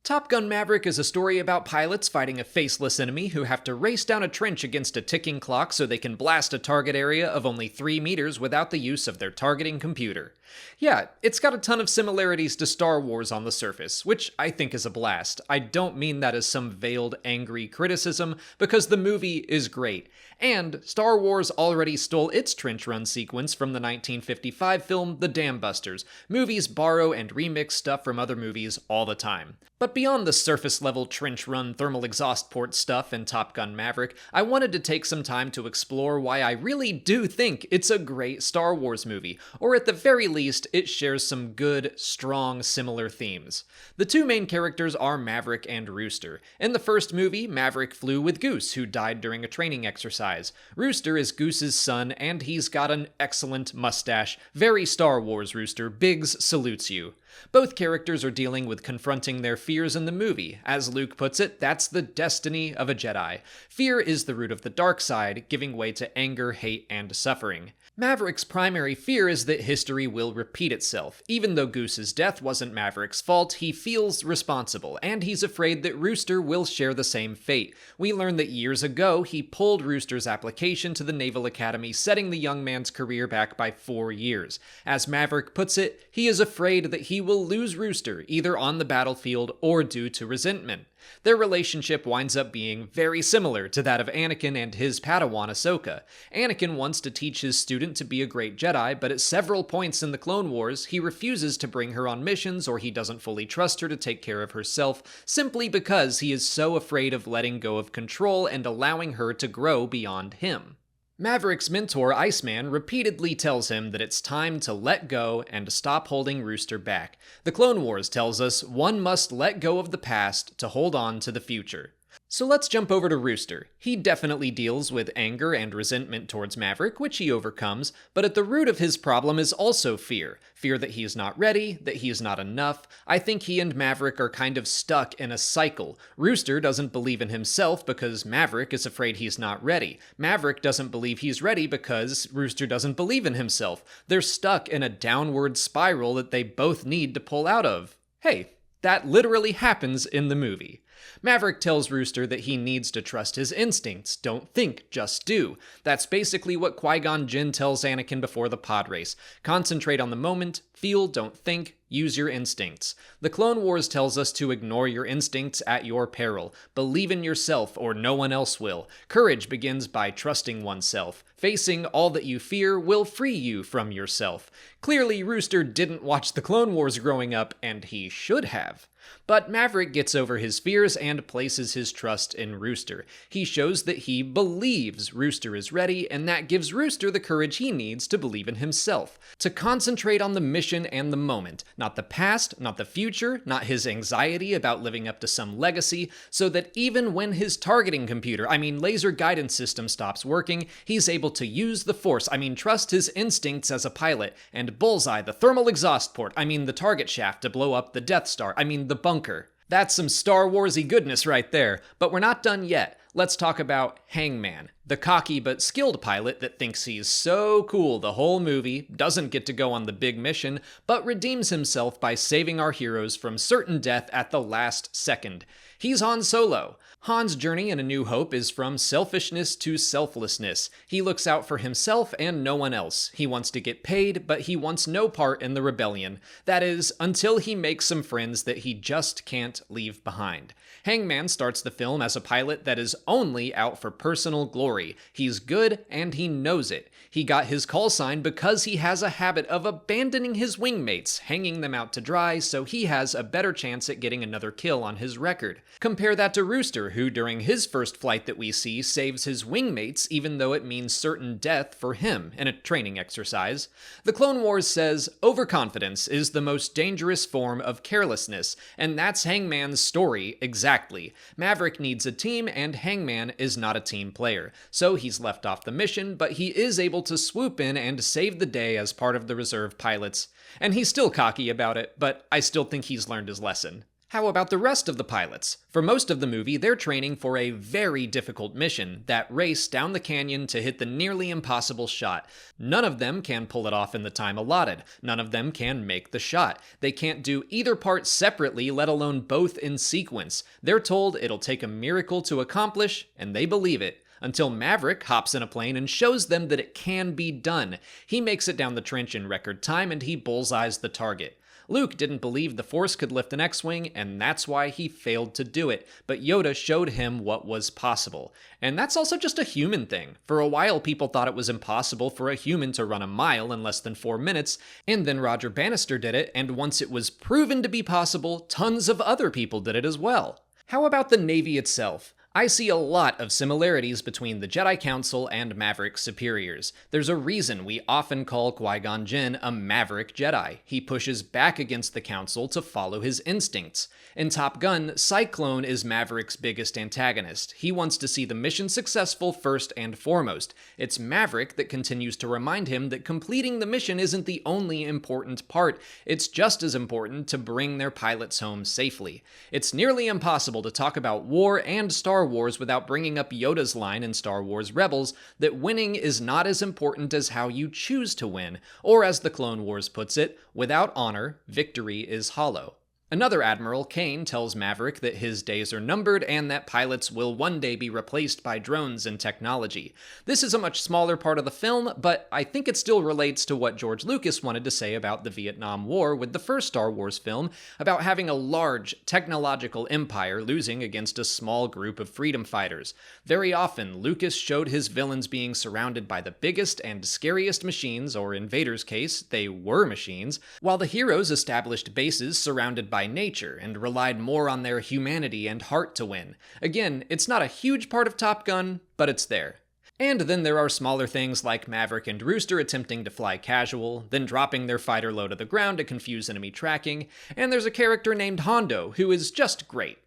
Top Gun Maverick is a story about pilots fighting a faceless enemy who have to race down a trench against a ticking clock so they can blast a target area of only 3 meters without the use of their targeting computer. Yeah, it's got a ton of similarities to Star Wars on the surface, which I think is a blast. I don't mean that as some veiled, angry criticism, because the movie is great. And Star Wars already stole its trench run sequence from the 1955 film The Dam Busters. Movies borrow and remix stuff from other movies all the time. But beyond the surface-level trench-run thermal exhaust port stuff in Top Gun Maverick, I wanted to take some time to explore why I really do think it's a great Star Wars movie, or at the very least, it shares some good, strong, similar themes. The two main characters are Maverick and Rooster. In the first movie, Maverick flew with Goose, who died during a training exercise. Rooster is Goose's son, and he's got an excellent mustache. Very Star Wars, Rooster. Biggs salutes you. Both characters are dealing with confronting their fears in the movie. As Luke puts it, that's the destiny of a Jedi. Fear is the root of the dark side, giving way to anger, hate, and suffering. Maverick's primary fear is that history will repeat itself. Even though Goose's death wasn't Maverick's fault, he feels responsible, and he's afraid that Rooster will share the same fate. We learn that years ago, he pulled Rooster's application to the Naval Academy, setting the young man's career back by 4 years. As Maverick puts it, he is afraid that he will lose Rooster, either on the battlefield or due to resentment. Their relationship winds up being very similar to that of Anakin and his Padawan Ahsoka. Anakin wants to teach his student to be a great Jedi, but at several points in the Clone Wars, he refuses to bring her on missions or he doesn't fully trust her to take care of herself, simply because he is so afraid of letting go of control and allowing her to grow beyond him. Maverick's mentor, Iceman, repeatedly tells him that it's time to let go and stop holding Rooster back. The Clone Wars tells us one must let go of the past to hold on to the future. So let's jump over to Rooster. He definitely deals with anger and resentment towards Maverick, which he overcomes, but at the root of his problem is also fear. Fear that he is not ready, that he is not enough. I think he and Maverick are kind of stuck in a cycle. Rooster doesn't believe in himself because Maverick is afraid he's not ready. Maverick doesn't believe he's ready because Rooster doesn't believe in himself. They're stuck in a downward spiral that they both need to pull out of. Hey, that literally happens in the movie. Maverick tells Rooster that he needs to trust his instincts. Don't think, just do. That's basically what Qui-Gon Jinn tells Anakin before the pod race. Concentrate on the moment, feel, don't think, use your instincts. The Clone Wars tells us to ignore your instincts at your peril. Believe in yourself or no one else will. Courage begins by trusting oneself. Facing all that you fear will free you from yourself. Clearly, Rooster didn't watch the Clone Wars growing up, and he should have. But Maverick gets over his fears and places his trust in Rooster. He shows that he believes Rooster is ready, and that gives Rooster the courage he needs to believe in himself. To concentrate on the mission and the moment, not the past, not the future, not his anxiety about living up to some legacy, so that even when his targeting computer, laser guidance system stops working, he's able to use the Force, trust his instincts as a pilot, and bullseye the thermal exhaust port, the target shaft to blow up the Death Star, the bunker. That's some Star Warsy goodness right there, but we're not done yet. Let's talk about Hangman, the cocky but skilled pilot that thinks he's so cool the whole movie, doesn't get to go on the big mission, but redeems himself by saving our heroes from certain death at the last second. He's Han Solo. Han's journey in A New Hope is from selfishness to selflessness. He looks out for himself and no one else. He wants to get paid, but he wants no part in the rebellion. That is, until he makes some friends that he just can't leave behind. Hangman starts the film as a pilot that is only out for personal glory. He's good and he knows it. He got his call sign because he has a habit of abandoning his wingmates, hanging them out to dry, so he has a better chance at getting another kill on his record. Compare that to Rooster, who during his first flight that we see saves his wingmates even though it means certain death for him in a training exercise. The Clone Wars says overconfidence is the most dangerous form of carelessness, and that's Hangman's story exactly. Maverick needs a team and Hangman is not a team player, so he's left off the mission, but he is able to swoop in and save the day as part of the reserve pilots. And he's still cocky about it, but I still think he's learned his lesson. How about the rest of the pilots? For most of the movie, they're training for a very difficult mission, that race down the canyon to hit the nearly impossible shot. None of them can pull it off in the time allotted. None of them can make the shot. They can't do either part separately, let alone both in sequence. They're told it'll take a miracle to accomplish, and they believe it. Until Maverick hops in a plane and shows them that it can be done. He makes it down the trench in record time and he bullseyes the target. Luke didn't believe the Force could lift an X-Wing, and that's why he failed to do it, but Yoda showed him what was possible. And that's also just a human thing. For a while, people thought it was impossible for a human to run a mile in less than 4 minutes, and then Roger Bannister did it, and once it was proven to be possible, tons of other people did it as well. How about the Navy itself? I see a lot of similarities between the Jedi Council and Maverick's superiors. There's a reason we often call Qui-Gon Jinn a Maverick Jedi. He pushes back against the Council to follow his instincts. In Top Gun, Cyclone is Maverick's biggest antagonist. He wants to see the mission successful first and foremost. It's Maverick that continues to remind him that completing the mission isn't the only important part. It's just as important to bring their pilots home safely. It's nearly impossible to talk about war and Star Wars without bringing up Yoda's line in Star Wars Rebels that winning is not as important as how you choose to win, or as the Clone Wars puts it, without honor, victory is hollow. Another Admiral, Kane, tells Maverick that his days are numbered and that pilots will one day be replaced by drones and technology. This is a much smaller part of the film, but I think it still relates to what George Lucas wanted to say about the Vietnam War with the first Star Wars film, about having a large technological empire losing against a small group of freedom fighters. Very often, Lucas showed his villains being surrounded by the biggest and scariest machines, or in Vader's case, they were machines, while the heroes established bases surrounded by nature and relied more on their humanity and heart to win. Again, it's not a huge part of Top Gun, but it's there. And then there are smaller things like Maverick and Rooster attempting to fly casual, then dropping their fighter low to the ground to confuse enemy tracking, and there's a character named Hondo who is just great.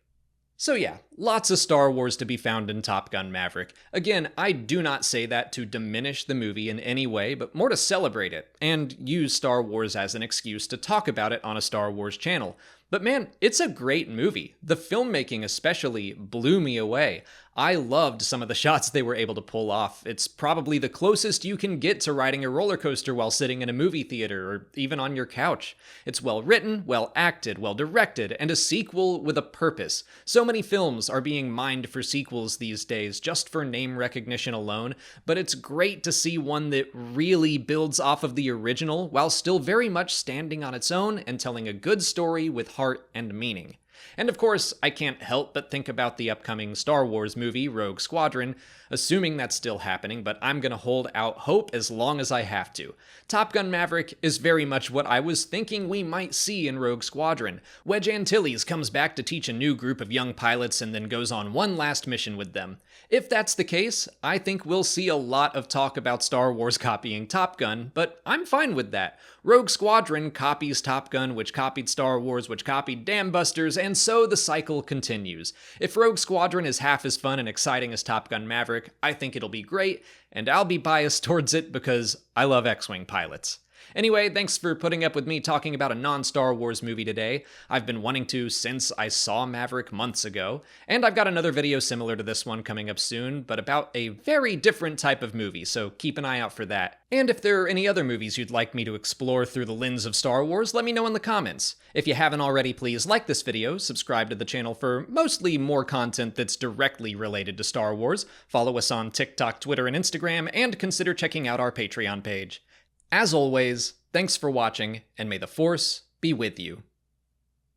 So yeah, lots of Star Wars to be found in Top Gun Maverick. Again, I do not say that to diminish the movie in any way, but more to celebrate it, and use Star Wars as an excuse to talk about it on a Star Wars channel. But man, it's a great movie. The filmmaking especially blew me away. I loved some of the shots they were able to pull off. It's probably the closest you can get to riding a roller coaster while sitting in a movie theater or even on your couch. It's well written, well acted, well directed, and a sequel with a purpose. So many films are being mined for sequels these days just for name recognition alone, but it's great to see one that really builds off of the original while still very much standing on its own and telling a good story with heart and meaning. And of course, I can't help but think about the upcoming Star Wars movie, Rogue Squadron, assuming that's still happening, but I'm gonna hold out hope as long as I have to. Top Gun Maverick is very much what I was thinking we might see in Rogue Squadron. Wedge Antilles comes back to teach a new group of young pilots and then goes on one last mission with them. If that's the case, I think we'll see a lot of talk about Star Wars copying Top Gun, but I'm fine with that. Rogue Squadron copies Top Gun, which copied Star Wars, which copied Dam Busters, and so the cycle continues. If Rogue Squadron is half as fun and exciting as Top Gun Maverick, I think it'll be great, and I'll be biased towards it because I love X-Wing pilots. Anyway, thanks for putting up with me talking about a non-Star Wars movie today. I've been wanting to since I saw Maverick months ago, and I've got another video similar to this one coming up soon, but about a very different type of movie, so keep an eye out for that. And if there are any other movies you'd like me to explore through the lens of Star Wars, let me know in the comments. If you haven't already, please like this video, subscribe to the channel for mostly more content that's directly related to Star Wars, follow us on TikTok, Twitter, and Instagram, and consider checking out our Patreon page. As always, thanks for watching, and may the Force be with you.